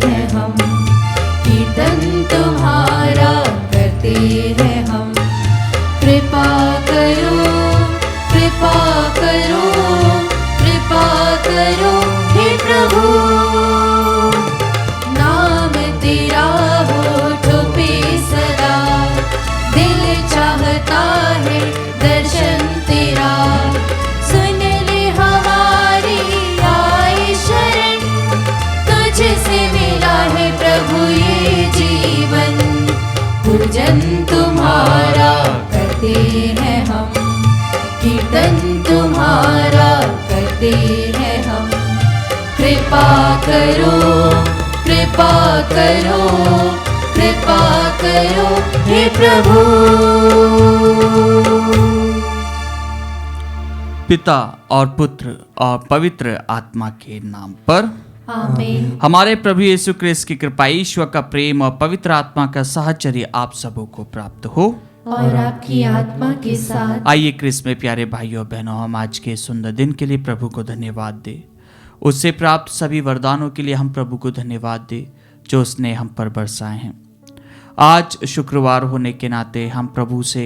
हैं हम, कीर्तन तुम्हारा करते हैं हम। कृपा करो, कृपा करो, कृपा करो हे प्रभु। नाम तेरा होठों पे सदा, दिल चाहता है दर्शन तेरा। सुन ले हमारी आए शरण, तुझसे मिला है प्रभु ये जीवन। पूजन तुम्हारा करते हैं हम, कीर्तन तुम्हारा करते हैं हम। कृपा करो, कृपा करो, कृपा करो हे प्रभु। पिता और पुत्र और पवित्र आत्मा के नाम पर आमीन। हमारे प्रभु यीशु क्रिस्त की कृपा, ईश्वर का प्रेम और पवित्र आत्मा का साहचर्य आप सबों को प्राप्त हो और आपकी आत्मा के साथ। आइए क्रिस्त में प्यारे भाइयों बहनों, हम आज के सुंदर दिन के लिए प्रभु को धन्यवाद दे। उससे प्राप्त सभी वरदानों के लिए हम प्रभु को धन्यवाद दे जो उसने हम पर बरसाए हैं। आज शुक्रवार होने के नाते हम प्रभु से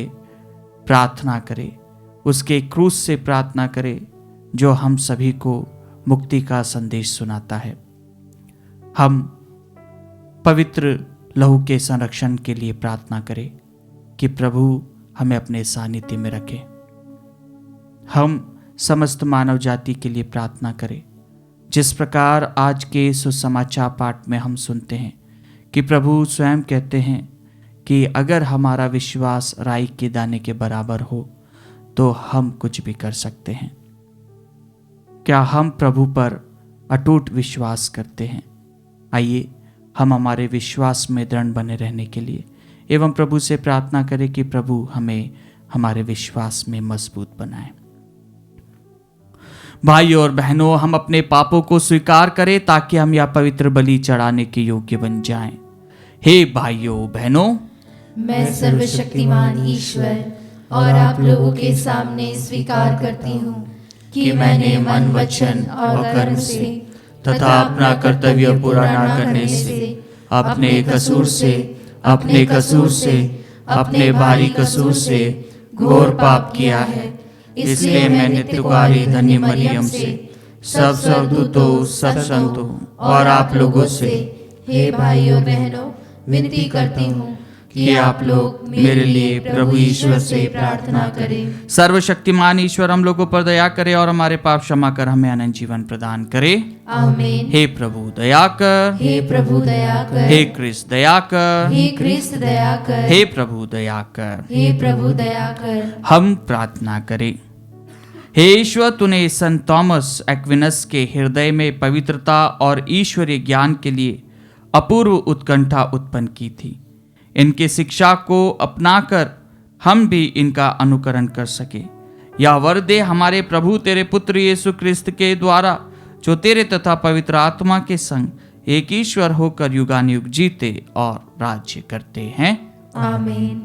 प्रार्थना करें, उसके क्रूस से प्रार्थना करें जो हम सभी को मुक्ति का संदेश सुनाता है। हम पवित्र लहू के संरक्षण के लिए प्रार्थना करें कि प्रभु हमें अपने सानिध्य में रखे। हम समस्त मानव जाति के लिए प्रार्थना करें। जिस प्रकार आज के सुसमाचार पाठ में हम सुनते हैं कि प्रभु स्वयं कहते हैं कि अगर हमारा विश्वास राई के दाने के बराबर हो तो हम कुछ भी कर सकते हैं। क्या हम प्रभु पर अटूट विश्वास करते हैं? आइए हम हमारे विश्वास में दृढ़ बने रहने के लिए एवं प्रभु से प्रार्थना करें कि प्रभु हमें हमारे विश्वास में मजबूत बनाए। भाइयों और बहनों, हम अपने पापों को स्वीकार करें ताकि हम यह पवित्र बलि चढ़ाने के योग्य बन जाएं। हे भाइयों बहनों, मैं सर्वशक्तिमान ईश्वर और आप लोगों के सामने स्वीकार करती हूँ कि मैंने मन, वचन और कर्म से तथा अपना कर्तव्य पूरा न करने से, अपने कसूर से, अपने भारी कसूर से घोर पाप किया है। इसलिए मैंने तुम्हारी धन्य मरियम से, सब स्वर्गदूतों, सब संतों और आप लोगों से, हे भाइयों बहनों, विनती करती हूँ कि आप लोग मेरे लिए प्रभु ईश्वर से प्रार्थना करें। सर्वशक्तिमान ईश्वर हम लोगों पर दया करे और हमारे पाप क्षमा कर हमें अनंत जीवन प्रदान करे। आमीन। हे प्रभु दया कर, हे प्रभु दया कर, हे क्रिस्त दया कर, हे क्रिस्त दया कर, हे प्रभु दया कर। हे प्रभु दया कर। हम प्रार्थना करें। हे ईश्वर, तूने संत थॉमस एक्विनस के हृदय में पवित्रता और ईश्वरीय ज्ञान के लिए अपूर्व उत्कंठा उत्पन्न की थी। इनकी शिक्षा को अपनाकर हम भी इनका अनुकरण कर सके। यह वर दे हमारे प्रभु तेरे पुत्र यीशु क्रिस्त के द्वारा, जो तेरे तथा पवित्र आत्मा के संग एक ईश्वर होकर युगानुयुग जीते और राज्य करते हैं। आमीन।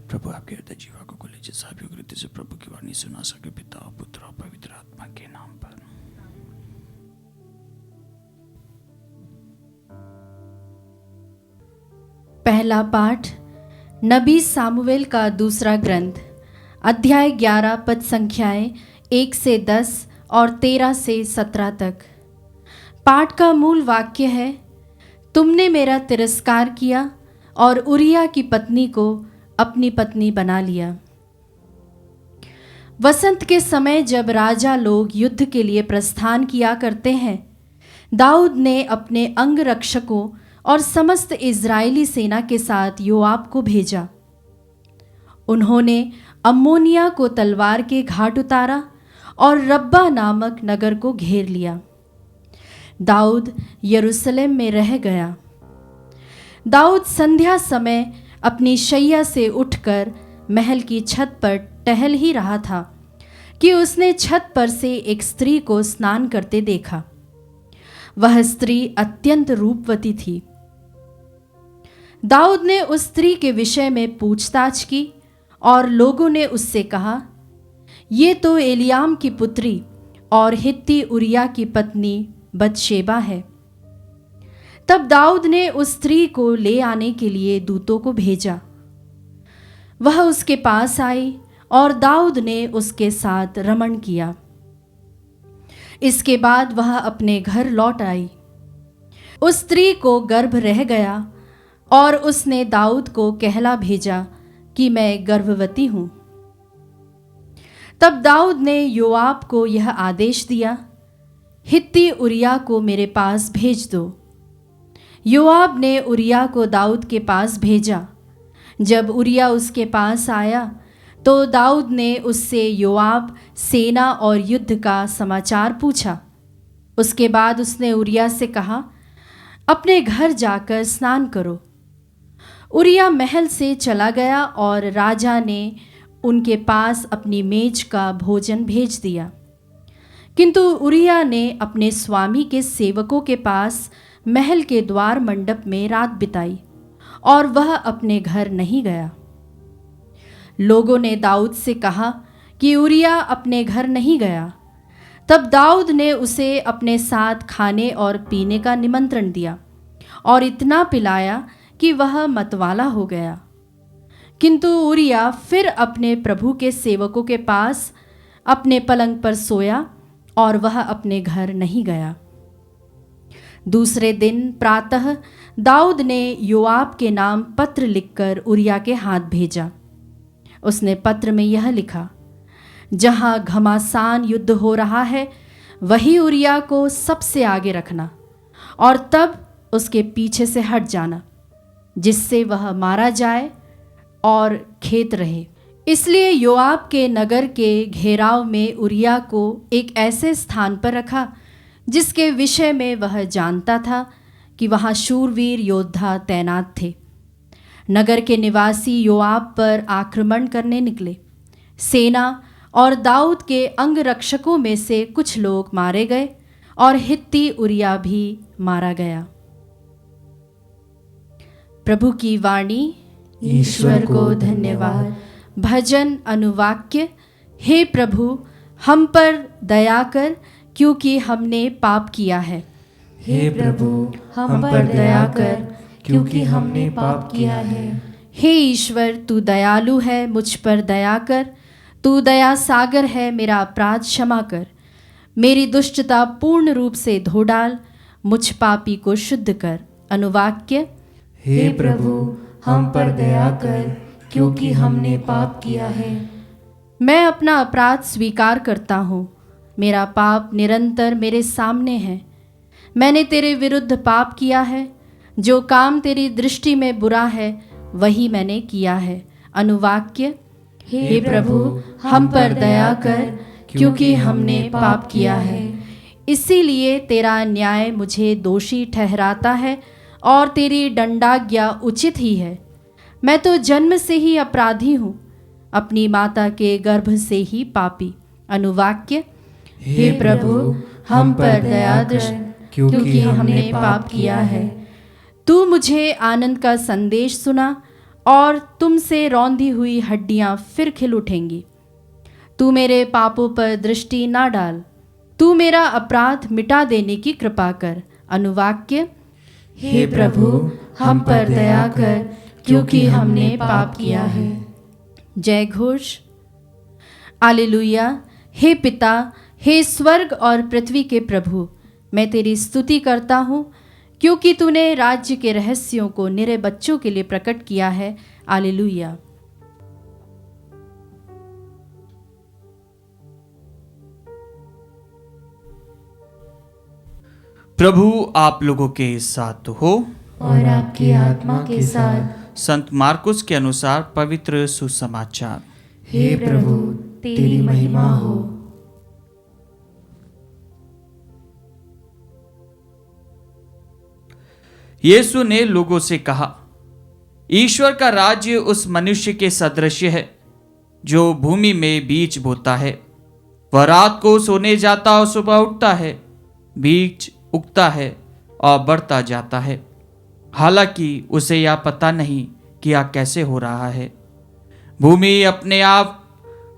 प्रभु आपके हृदय जीवा को खोले, जिस आप योग्य रीति से प्रभु की वाणी सुना सके, पिता और पुत्र और पवित्र आत्मा के नाम पर। पहला पाठ नबी सामुएल का दूसरा ग्रंथ, अध्याय 11 पद संख्याएं 1 से 10 और 13 से 17 तक। पाठ का मूल वाक्य है, तुमने मेरा तिरस्कार किया और उरिया की पत्नी को अपनी पत्नी बना लिया। वसंत के समय जब राजा लोग युद्ध के लिए प्रस्थान किया करते हैं, दाऊद ने अपने अंगरक्षकों और समस्त इज़राइली सेना के साथ योआब को भेजा। उन्होंने अम्मोनिया को तलवार के घाट उतारा और रब्बा नामक नगर को घेर लिया। दाऊद यरूशलेम में रह गया। दाऊद संध्या समय अपनी शैया से उठकर महल की छत पर टहल ही रहा था कि उसने छत पर से एक स्त्री को स्नान करते देखा। वह स्त्री अत्यंत रूपवती थी। दाऊद ने उस स्त्री के विषय में पूछताछ की और लोगों ने उससे कहा, ये तो एलियाम की पुत्री और हित्ती उरिया की पत्नी बतशेबा है। तब दाऊद ने उस स्त्री को ले आने के लिए दूतों को भेजा। वह उसके पास आई और दाऊद ने उसके साथ रमण किया। इसके बाद वह अपने घर लौट आई। उस स्त्री को गर्भ रह गया और उसने दाऊद को कहला भेजा कि मैं गर्भवती हूं। तब दाऊद ने योआब को यह आदेश दिया, हित्ती उरिया को मेरे पास भेज दो। योआब ने उरिया को दाऊद के पास भेजा। जब उरिया उसके पास आया तो दाऊद ने उससे योआब, सेना और युद्ध का समाचार पूछा। उसके बाद उसने उरिया से कहा, अपने घर जाकर स्नान करो। उरिया महल से चला गया और राजा ने उनके पास अपनी मेज का भोजन भेज दिया। किंतु उरिया ने अपने स्वामी के सेवकों के पास महल के द्वार मंडप में रात बिताई और वह अपने घर नहीं गया। लोगों ने दाऊद से कहा कि उरिया अपने घर नहीं गया। तब दाऊद ने उसे अपने साथ खाने और पीने का निमंत्रण दिया और इतना पिलाया कि वह मतवाला हो गया। किंतु उरिया फिर अपने प्रभु के सेवकों के पास अपने पलंग पर सोया और वह अपने घर नहीं गया। दूसरे दिन प्रातः दाऊद ने योआब के नाम पत्र लिखकर उरिया के हाथ भेजा। उसने पत्र में यह लिखा, जहां घमासान युद्ध हो रहा है वही उरिया को सबसे आगे रखना और तब उसके पीछे से हट जाना, जिससे वह मारा जाए और खेत रहे। इसलिए योआब के नगर के घेराव में उरिया को एक ऐसे स्थान पर रखा जिसके विषय में वह जानता था कि वहाँ शूरवीर योद्धा तैनात थे। नगर के निवासी योआब पर आक्रमण करने निकले। सेना और दाऊद के अंगरक्षकों में से कुछ लोग मारे गए और हित्ती उरिया भी मारा गया। प्रभु की वाणी। ईश्वर को धन्यवाद। भजन अनुवाक्य। हे प्रभु, हम पर दया कर, क्योंकि हमने पाप किया है। हे प्रभु, हम पर दया कर, क्योंकि हमने पाप किया है। हे ईश्वर, तू दयालु है, मुझ पर दया कर। तू दया सागर है, मेरा अपराध क्षमा कर। मेरी दुष्टता पूर्ण रूप से धो डाल, मुझ पापी को शुद्ध कर। अनुवाक्य। हे प्रभु, हम पर दया कर, क्योंकि हमने पाप किया है। मैं अपना अपराध स्वीकार करता हूँ। मेरा पाप निरंतर मेरे सामने है। मैंने तेरे विरुद्ध पाप किया है। जो काम तेरी दृष्टि में बुरा है वही मैंने किया है। अनुवाक्य। हे प्रभु, हम पर दया कर, क्योंकि हमने पाप किया है। इसीलिए तेरा न्याय मुझे दोषी ठहराता है और तेरी दंडाज्ञा उचित ही है। मैं तो जन्म से ही अपराधी हूँ, अपनी माता के गर्भ से ही पापी। अनुवाक्य। हे प्रभु, हम पर दया कर, क्योंकि हमने पाप किया है। तू मुझे आनंद का संदेश सुना और तुमसे रौंदी हुई हड्डियां फिर खिल उठेंगी। तू मेरे पापों पर दृष्टि ना डाल। तू मेरा अपराध मिटा देने की कृपा कर। अनुवाक्य। हे प्रभु, हम पर दया कर, क्योंकि हमने पाप किया है। जय घोष। हालेलुया। हे पिता, हे स्वर्ग और पृथ्वी के प्रभु, मैं तेरी स्तुति करता हूँ, क्योंकि तूने राज्य के रहस्यों को निरे बच्चों के लिए प्रकट किया है। हालेलुया। प्रभु आप लोगों के साथ हो और आपकी आत्मा के साथ। संत मार्कुस के अनुसार पवित्र सुसमाचार। हे प्रभु, तेरी महिमा हो। यीशु ने लोगों से कहा, ईश्वर का राज्य उस मनुष्य के सदृश है जो भूमि में बीज बोता है। वह रात को सोने जाता और सुबह उठता है, बीज उगता है और बढ़ता जाता है, हालांकि उसे यह पता नहीं कि यह कैसे हो रहा है। भूमि अपने आप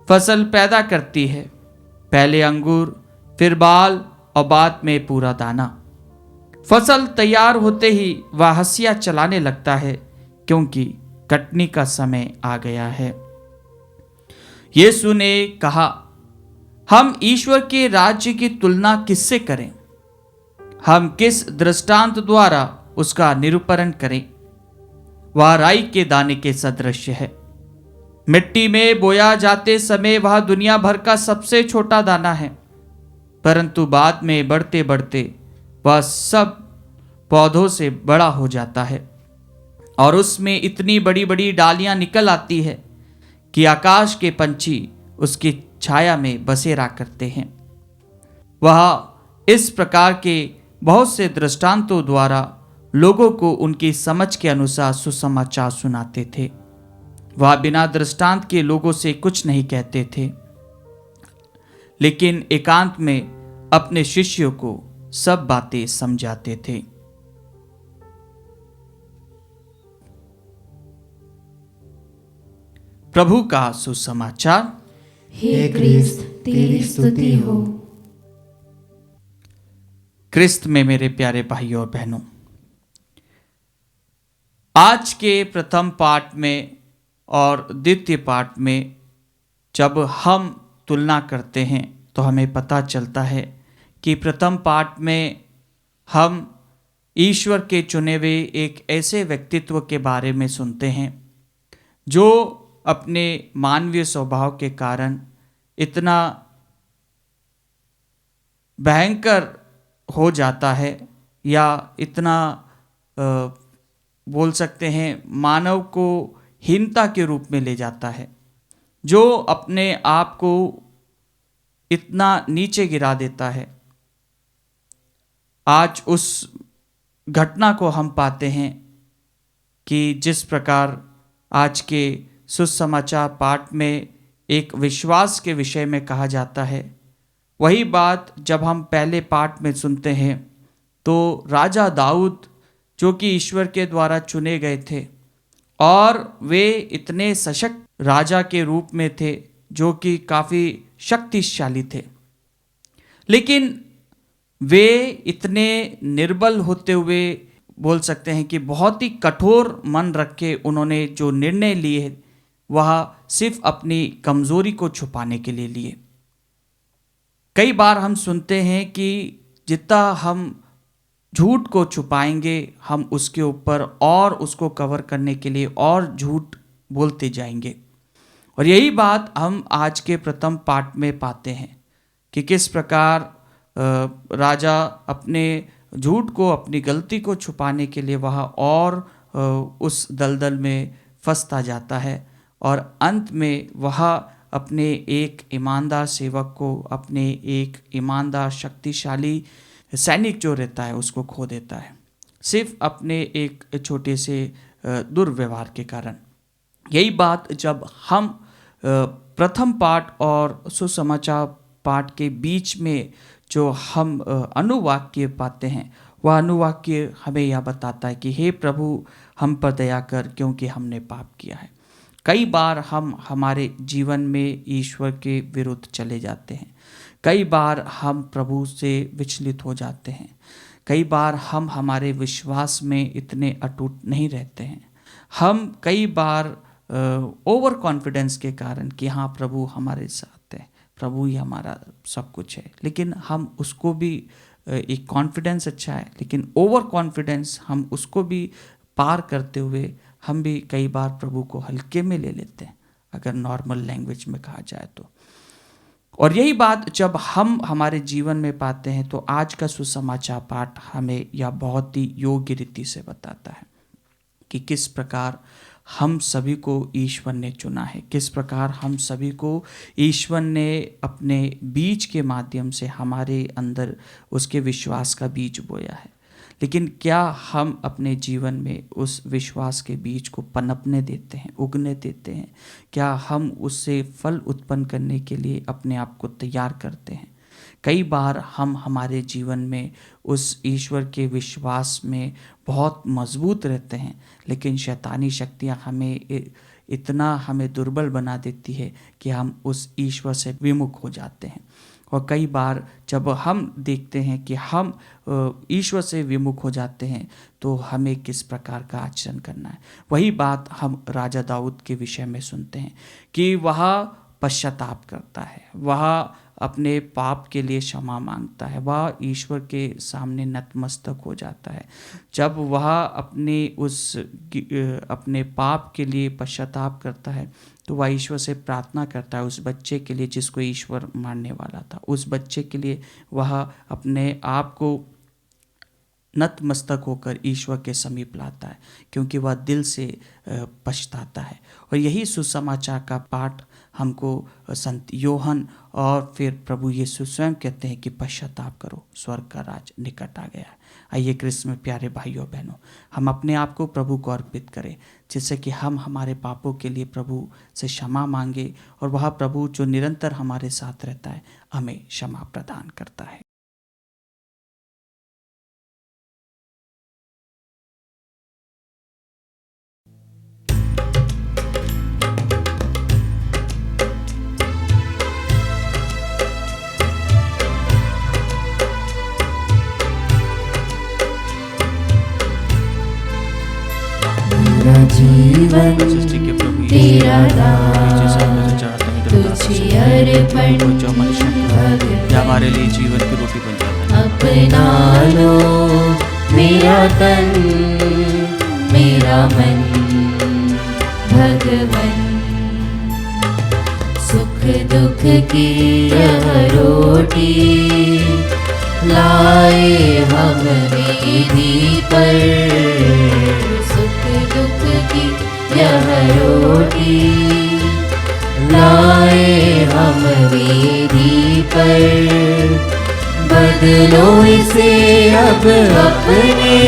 फसल पैदा करती है, पहले अंगूर, फिर बाल और बाद में पूरा दाना। फसल तैयार होते ही वह हंसिया चलाने लगता है, क्योंकि कटनी का समय आ गया है। यीशु ने कहा, हम ईश्वर के राज्य की तुलना किससे करें? हम किस दृष्टांत द्वारा उसका निरूपण करें? वह राई के दाने के सदृश है। मिट्टी में बोया जाते समय वह दुनिया भर का सबसे छोटा दाना है, परंतु बाद में बढ़ते बढ़ते वह सब पौधों से बड़ा हो जाता है और उसमें इतनी बड़ी बड़ी डालियां निकल आती है कि आकाश के पंछी उसकी छाया में बसेरा करते हैं। वह इस प्रकार के बहुत से दृष्टांतों द्वारा लोगों को उनकी समझ के अनुसार सुसमाचार सुनाते थे। वह बिना दृष्टांत के लोगों से कुछ नहीं कहते थे, लेकिन एकांत में अपने शिष्यों को सब बातें समझाते थे। प्रभु का सुसमाचार। हे क्रिस्त, तेरी स्तुति हो। क्रिस्त में मेरे प्यारे भाइयों और बहनों, आज के प्रथम पाठ में और द्वितीय पाठ में जब हम तुलना करते हैं तो हमें पता चलता है कि प्रथम पाठ में हम ईश्वर के चुने हुए एक ऐसे व्यक्तित्व के बारे में सुनते हैं जो अपने मानवीय स्वभाव के कारण इतना भयंकर हो जाता है, या इतना बोल सकते हैं मानव को हीनता के रूप में ले जाता है, जो अपने आप को इतना नीचे गिरा देता है। आज उस घटना को हम पाते हैं कि जिस प्रकार आज के सुसमाचार पाठ में एक विश्वास के विषय में कहा जाता है, वही बात जब हम पहले पाठ में सुनते हैं तो राजा दाऊद, जो कि ईश्वर के द्वारा चुने गए थे और वे इतने सशक्त राजा के रूप में थे, जो कि काफ़ी शक्तिशाली थे, लेकिन वे इतने निर्बल होते हुए बोल सकते हैं कि बहुत ही कठोर मन रख के उन्होंने जो निर्णय लिए वह सिर्फ अपनी कमजोरी को छुपाने के लिए लिए। कई बार हम सुनते हैं कि जितना हम झूठ को छुपाएंगे, हम उसके ऊपर और उसको कवर करने के लिए और झूठ बोलते जाएंगे। और यही बात हम आज के प्रथम पाठ में पाते हैं कि किस प्रकार राजा अपने झूठ को, अपनी गलती को छुपाने के लिए वह और उस दलदल में फंसता जाता है और अंत में वह अपने एक ईमानदार सेवक को, अपने एक ईमानदार शक्तिशाली सैनिक जो रहता है उसको खो देता है, सिर्फ अपने एक छोटे से दुर्व्यवहार के कारण। यही बात जब हम प्रथम पाठ और सुसमाचार पाठ के बीच में जो हम अनुवाक्य पाते हैं, वह अनुवाक्य हमें यह बताता है कि हे प्रभु, हम पर दया कर, क्योंकि हमने पाप किया है। कई बार हम हमारे जीवन में ईश्वर के विरुद्ध चले जाते हैं, कई बार हम प्रभु से विचलित हो जाते हैं, कई बार हम हमारे विश्वास में इतने अटूट नहीं रहते हैं। हम कई बार ओवर कॉन्फिडेंस के कारण कि हाँ प्रभु हमारे साथ है, प्रभु ही हमारा सब कुछ है, लेकिन हम उसको भी एक कॉन्फिडेंस अच्छा है, लेकिन ओवर कॉन्फिडेंस हम उसको भी पार करते हुए हम भी कई बार प्रभु को हल्के में ले लेते हैं, अगर नॉर्मल लैंग्वेज में कहा जाए तो। और यही बात जब हम हमारे जीवन में पाते हैं तो आज का सुसमाचार पाठ हमें यह बहुत ही योग्य रीति से बताता है कि किस प्रकार हम सभी को ईश्वर ने चुना है, किस प्रकार हम सभी को ईश्वर ने अपने बीज के माध्यम से हमारे अंदर उसके विश्वास का बीज बोया है। लेकिन क्या हम अपने जीवन में उस विश्वास के बीज को पनपने देते हैं, उगने देते हैं? क्या हम उससे फल उत्पन्न करने के लिए अपने आप को तैयार करते हैं? कई बार हम हमारे जीवन में उस ईश्वर के विश्वास में बहुत मजबूत रहते हैं, लेकिन शैतानी शक्तियाँ हमें दुर्बल बना देती है कि हम उस ईश्वर से विमुख हो जाते हैं। और कई बार जब हम देखते हैं कि हम ईश्वर से विमुख हो जाते हैं तो हमें किस प्रकार का आचरण करना है। वही बात हम राजा दाऊद के विषय में सुनते हैं कि वह पश्चाताप करता है, वह अपने पाप के लिए क्षमा मांगता है, वह ईश्वर के सामने नतमस्तक हो जाता है। जब वह अपने पाप के लिए पश्चाताप करता है तो वह ईश्वर से प्रार्थना करता है उस बच्चे के लिए जिसको ईश्वर मारने वाला था। उस बच्चे के लिए वह अपने आप को नतमस्तक होकर ईश्वर के समीप लाता है, क्योंकि वह दिल से पछताता है। और यही सुसमाचार का पाठ हमको संत योहन और फिर प्रभु यीशु स्वयं कहते हैं कि पश्चाताप करो, स्वर्ग का राज निकट आ गया है। आइए क्रिस्त में प्यारे भाइयों बहनों, हम अपने आप को प्रभु को अर्पित करें, जिससे कि हम हमारे पापों के लिए प्रभु से क्षमा मांगे और वह प्रभु जो निरंतर हमारे साथ रहता है हमें क्षमा प्रदान करता है। जीवन सृष्टि के प्रभु तेरा दान तुझे अर्पण जो मनुष्य हमारे लिए जीवन की रोटी बन जाता है। अपना लो मेरा तन मेरा मन भगवन, सुख दुख की यह रोटी लाए हम वेदी पर, सुख दुख की यह रोटी लाए हम वेदी पर, बदलो इसे अब अपने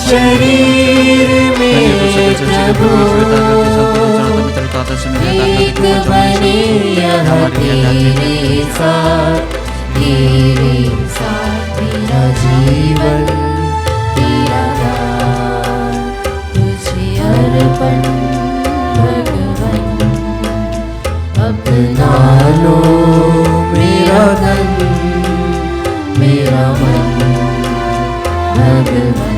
शरीर में प्रभु, एक बने यह तेरे साथ तेरा जीवन तेरा दान तुझे अर्पण भगवन, अपना लो मेरा तन मेरा मन भगवन।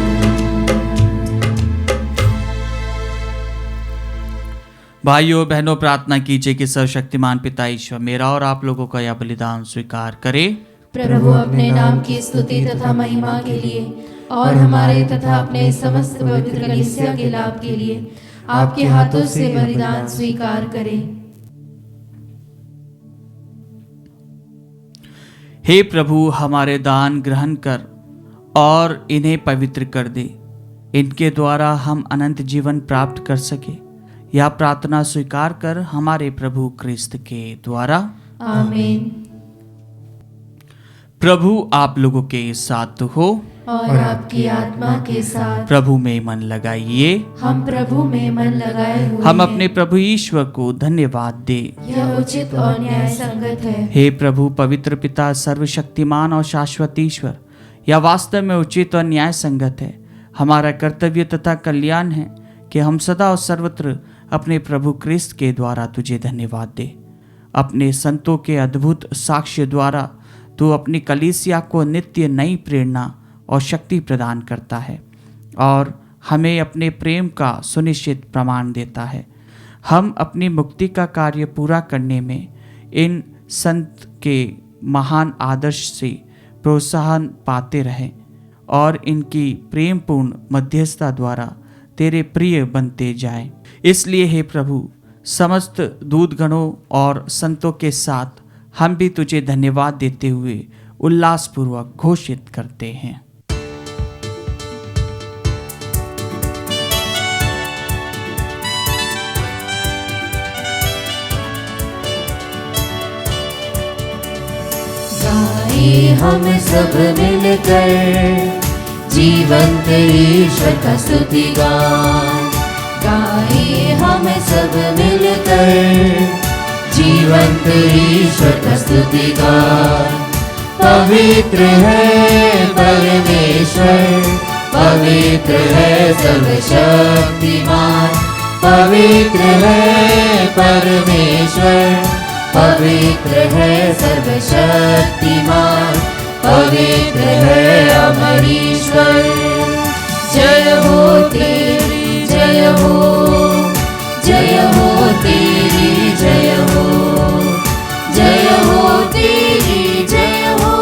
भाइयों बहनों, प्रार्थना कीजिए कि सर्वशक्तिमान पिता ईश्वर मेरा और आप लोगों का यह बलिदान स्वीकार करे। प्रभु अपने नाम की स्तुति तथा महिमा के लिए और हमारे तथा अपने समस्त पवित्र कलीसिया के लाभ के लिए आपके हाथों से बलिदान स्वीकार करें। हे प्रभु, हमारे दान ग्रहण कर और इन्हें पवित्र कर दे, इनके द्वारा हम अनंत जीवन प्राप्त कर सके। यह प्रार्थना स्वीकार कर हमारे प्रभु क्रिस्त के द्वारा, आमीन। प्रभु आप लोगों के साथ हो और आपकी आत्मा के साथ। प्रभु में मन लगाइए। हम प्रभु में मन लगाए हुए हम हैं। अपने प्रभु ईश्वर को धन्यवाद दे। यह उचित और न्याय संगत है। हे प्रभु पवित्र पिता, सर्वशक्तिमान और शाश्वत ईश्वर, यह वास्तव में उचित और न्याय संगत है। हमारा कर्तव्य तथा कल्याण है कि हम सदा और सर्वत्र अपने प्रभु क्रिस्त के द्वारा तुझे धन्यवाद दे। अपने संतों के अद्भुत साक्ष्य द्वारा तू अपनी कलीसिया को नित्य नई प्रेरणा और शक्ति प्रदान करता है और हमें अपने प्रेम का सुनिश्चित प्रमाण देता है। हम अपनी मुक्ति का कार्य पूरा करने में इन संत के महान आदर्श से प्रोत्साहन पाते रहें और इनकी प्रेमपूर्ण मध्यस्थता द्वारा तेरे प्रिय बनते जाएं। इसलिए हे प्रभु, समस्त दूतगणों और संतों के साथ हम भी तुझे धन्यवाद देते हुए उल्लासपूर्वक घोषित करते हैं। गाए हम सब मिलकर जीवंत ईश्वर का स्तुति गान, गाए हम सब मिलकर जीवंत ईश्वर का स्तुति गान। पवित्र है परमेश्वर, पवित्र है सर्वशक्तिमान, पवित्र है परमेश्वर, पवित्र है सर्वशक्तिमान, पवित्र है अमर ईश्वर। जय हो तेरी जय हो, जय हो तेरी जय हो, जय हो तेरी जय हो।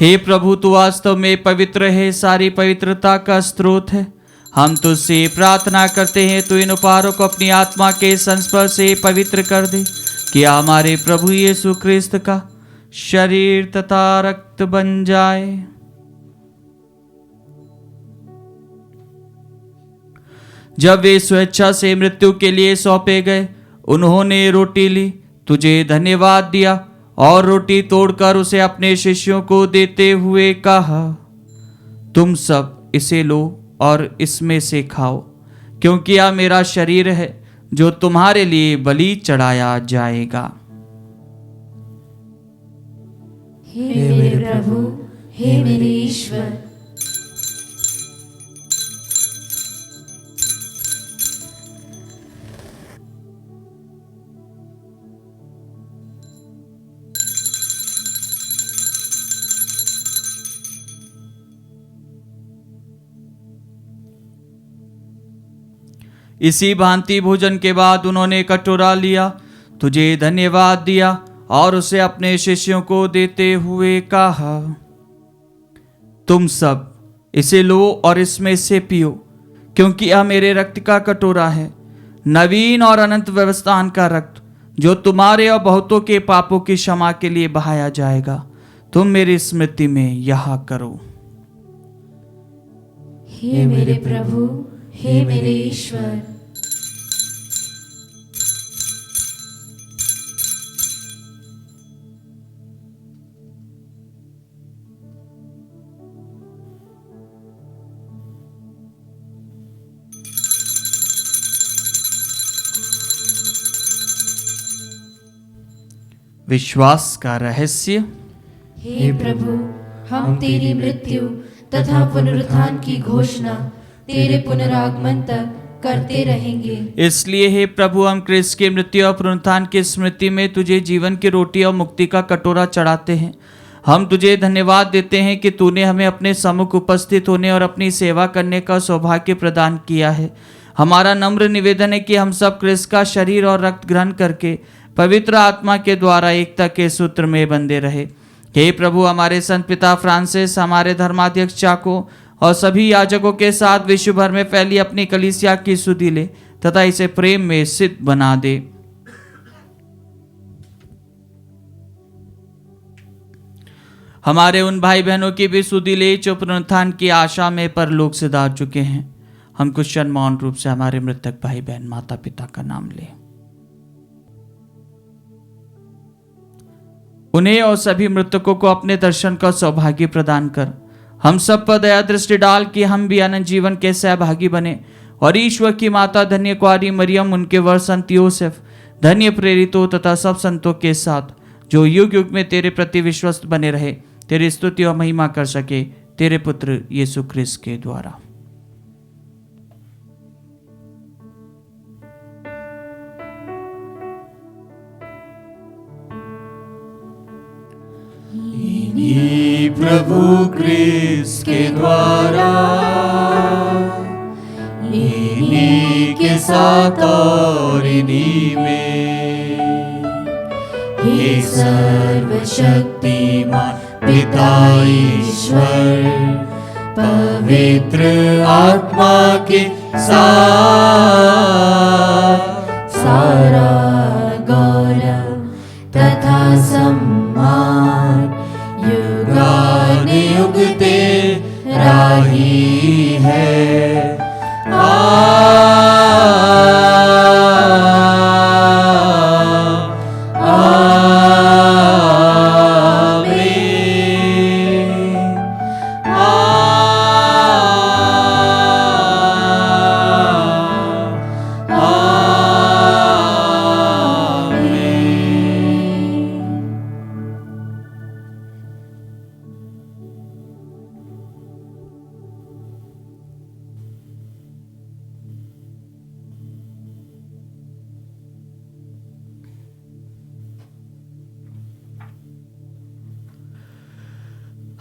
हे प्रभु, तू वास्तव में पवित्र है, सारी पवित्रता का स्रोत है। हम तुझसे प्रार्थना करते हैं, तू इन उपहारों को अपनी आत्मा के संस्पर्श से पवित्र कर दे, कि हमारे प्रभु यीशु क्रिस्त का शरीर तथा रक्त बन जाए। जब वे स्वेच्छा से मृत्यु के लिए सौंपे गए, उन्होंने रोटी ली, तुझे धन्यवाद दिया और रोटी तोड़कर उसे अपने शिष्यों को देते हुए कहा, तुम सब इसे लो और इसमें से खाओ, क्योंकि यह मेरा शरीर है जो तुम्हारे लिए बलि चढ़ाया जाएगा। हे मेरे प्रभु, हे मेरे ईश्वर। इसी भांति भोजन के बाद उन्होंने कटोरा लिया, तुझे धन्यवाद दिया और उसे अपने शिष्यों को देते हुए कहा, तुम सब इसे लो और इसमें से पियो, क्योंकि यह मेरे रक्त का कटोरा है, नवीन और अनंत व्यवस्थान का रक्त, जो तुम्हारे और बहुतों के पापों की क्षमा के लिए बहाया जाएगा। तुम मेरी स्मृति में यह करो। हे मेरे प्रभु, हे मेरे ईश्वर। विश्वास का रहस्य। हे प्रभु, हम तेरी मृत्यु तथा पुनरुत्थान की घोषणा तेरे पुनरागमन तक करते रहेंगे। इसलिए हे प्रभु, हम क्रिस्त की मृत्यु और पुनरुत्थान की स्मृति में तुझे जीवन की रोटी और मुक्ति का कटोरा चढ़ाते हैं। हम तुझे धन्यवाद देते हैं कि तूने हमें अपने सम्मुख उपस्थित होने और अपनी सेवा करने का सौभाग्य प्रदान किया है। हमारा नम्र निवेदन है कि हम सब क्रिस्त का शरीर और रक्त ग्रहण करके पवित्र आत्मा के द्वारा एकता के सूत्र में बंधे रहे। हे प्रभु, हमारे संत पिता फ्रांसिस, हमारे धर्माध्यक्ष चाको और सभी याजकों के साथ विश्व भर में फैली अपनी कलीसिया की सुधि ले तथा इसे प्रेम में सिद्ध बना दे। हमारे उन भाई बहनों की भी सुधि ले जो पुनरुत्थान की आशा में परलोक से दार चुके हैं। हम कुछ क्षण मौन रूप से हमारे मृतक भाई बहन माता पिता का नाम ले, उन्हें और सभी मृतकों को अपने दर्शन का सौभाग्य प्रदान कर हम सब पर दया दृष्टि डाल कि हम भी अनंत जीवन के सहभागी बने और ईश्वर की माता धन्य कुआरी मरियम, उनके वर संत योसेफ, धन्य प्रेरितों तथा सब संतों के साथ जो युग युग में तेरे प्रति विश्वस्त बने रहे, तेरी स्तुति और महिमा कर सके, तेरे पुत्र यीशु क्रिस्त के द्वारा। प्रभु क्रिस्त के द्वारा, इन्हीं के साथ और इन्हीं में, हे सर्वशक्तिमान पिता ईश्वर, पवित्र आत्मा के साथ सारा गौरव तथा सम्मान युगानुयुग तेरा ही है।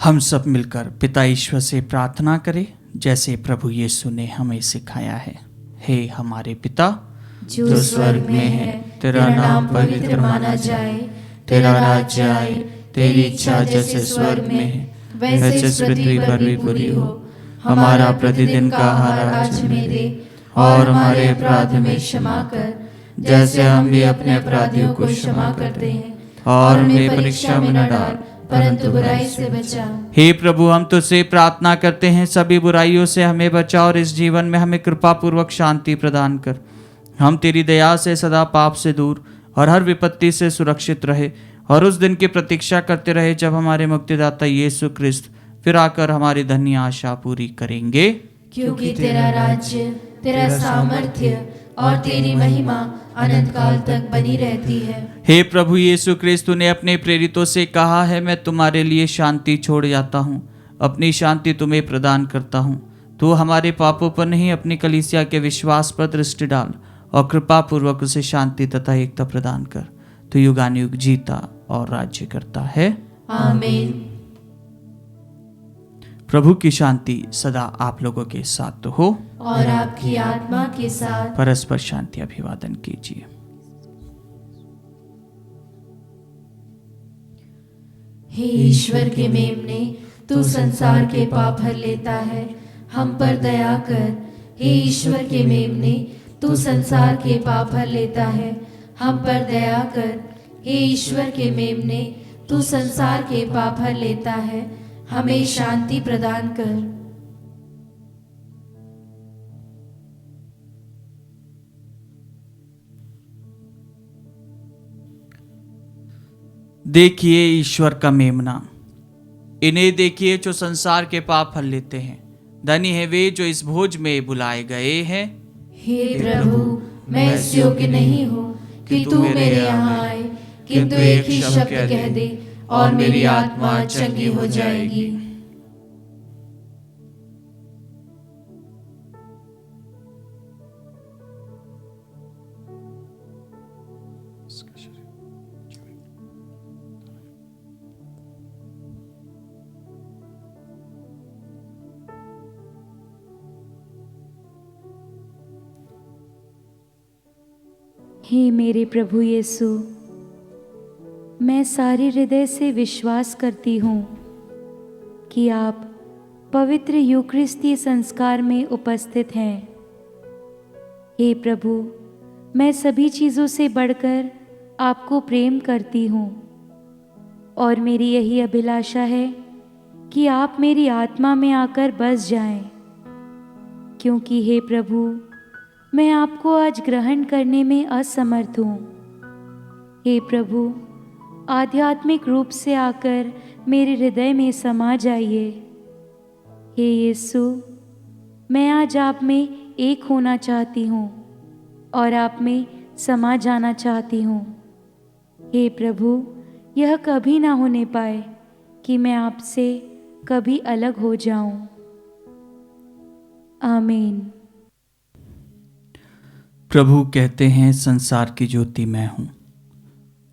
हम सब मिलकर पिता ईश्वर से प्रार्थना करें जैसे प्रभु यीशु ने हमें सिखाया है। हे हमारे पिता जो स्वर्ग में है, तेरा नाम पवित्र माना जाए, तेरा राज्य आए, तेरी इच्छा जैसे स्वर्ग में है वैसे पृथ्वी पर भी पूरी हो। हमारा प्रतिदिन का आहार आज हमें दे, और हमारे अपराध में क्षमा कर जैसे हम भी अपने अपराधियों को क्षमा करते हैं, और हमें परीक्षा में न डाल परंतु बुराई से बचा। हे प्रभु, हम तुझसे प्रार्थना करते हैं सभी बुराइयों से हमें बचा और इस जीवन में हमें कृपा पूर्वक शांति प्रदान कर। हम तेरी दया से सदा पाप से दूर और हर विपत्ति से सुरक्षित रहे और उस दिन की प्रतीक्षा करते रहे जब हमारे मुक्तिदाता यीशु क्रिस्त फिर आकर हमारी धन्य आशा पूरी करेंगे। क्योंकि तेरा राज्य, तेरा सामर्थ्य और तेरी महिमा अनंत काल तक बनी रहती है। हे प्रभु यीशु क्रिस्त, ने अपने प्रेरितों से कहा है, मैं तुम्हारे लिए शांति छोड़ जाता हूँ, अपनी शांति तुम्हें प्रदान करता हूँ। तू हमारे पापों पर नहीं अपनी कलीसिया के विश्वास पर दृष्टि डाल और कृपा पूर्वक उसे शांति तथा एकता प्रदान कर। तू युगानुयुग जीता और राज्य करता है। आमीन। प्रभु की शांति सदा आप लोगों के साथ तो हो और आपकी आत्मा के साथ। परस्पर शांति अभिवादन कीजिए। हे ईश्वर के मेमने, तू संसार के पाप हर लेता है, हम पर दया कर। हे ईश्वर के मेमने, तू संसार के पाप हर लेता है, हम पर दया कर। हे ईश्वर के मेमने, तू संसार के पाप हर लेता है, हमें शांति प्रदान कर। देखिए ईश्वर का मेमना, इन्हें देखिए जो संसार के पाप हर लेते हैं। धनी है वे जो इस भोज में बुलाए गए हैं। हे प्रभु, मैं इस योग्य नहीं हूँ कि तू मेरे यहाँ आए, किंतु एक ही शब्द कह दे और मेरी आत्मा चंगी हो जाएगी। हे मेरे प्रभु यीशु, मैं सारे हृदय से विश्वास करती हूँ कि आप पवित्र यूकरिस्ती संस्कार में उपस्थित हैं। हे प्रभु, मैं सभी चीज़ों से बढ़कर आपको प्रेम करती हूँ और मेरी यही अभिलाषा है कि आप मेरी आत्मा में आकर बस जाएं, क्योंकि हे प्रभु, मैं आपको आज ग्रहण करने में असमर्थ हूँ। हे प्रभु, आध्यात्मिक रूप से आकर मेरे हृदय में समा जाइए। हे यीशु, मैं आज आप में एक होना चाहती हूँ और आप में समा जाना चाहती हूँ। हे प्रभु, यह कभी ना होने पाए कि मैं आपसे कभी अलग हो जाऊं। आमीन। प्रभु कहते हैं, संसार की ज्योति मैं हूँ,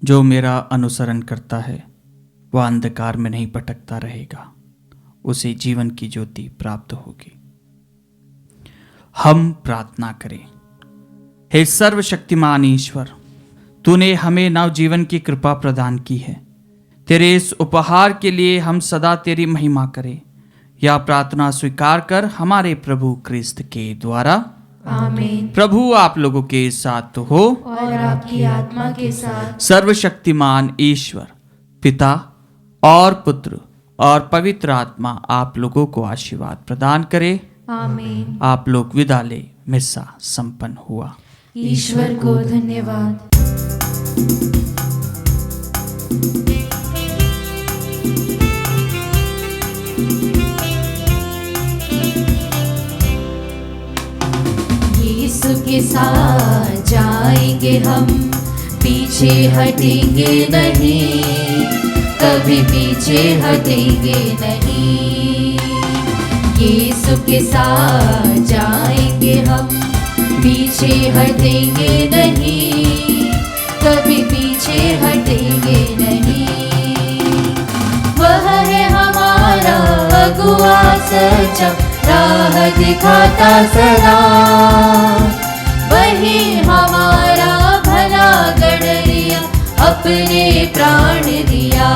जो मेरा अनुसरण करता है वह अंधकार में नहीं भटकता रहेगा, उसे जीवन की ज्योति प्राप्त होगी। हम प्रार्थना करें। हे सर्वशक्तिमान ईश्वर, तूने हमें नव जीवन की कृपा प्रदान की है। तेरे इस उपहार के लिए हम सदा तेरी महिमा करें। यह प्रार्थना स्वीकार कर हमारे प्रभु क्रिस्त के द्वारा। आमीन। प्रभु आप लोगों के साथ तो हो और आपकी आत्मा के साथ। सर्वशक्तिमान ईश्वर पिता और पुत्र और पवित्र आत्मा आप लोगों को आशीर्वाद प्रदान करे। आमीन। आप लोग विदा ले। मिस्सा संपन्न हुआ। ईश्वर को धन्यवाद। यीशु के साथ जाएंगे हम, पीछे हटेंगे नहीं, कभी पीछे हटेंगे नहीं। यीशु के साथ जाएंगे हम, पीछे हटेंगे नहीं, कभी पीछे हटेंगे नहीं। वह है हमारा सच्चा राह दिखाता सदा, वही हमारा भला गडरिया अपने प्राण दिया।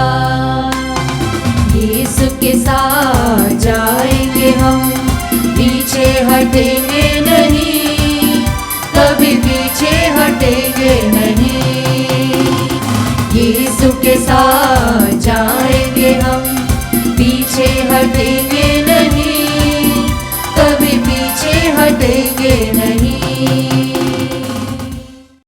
यीशु के साथ जाएंगे हम, पीछे हटेंगे नहीं, कभी पीछे हटेंगे नहीं। यीशु के साथ जाएंगे हम, पीछे हटेंगे नहीं, कभी पीछे हटेंगे नहीं।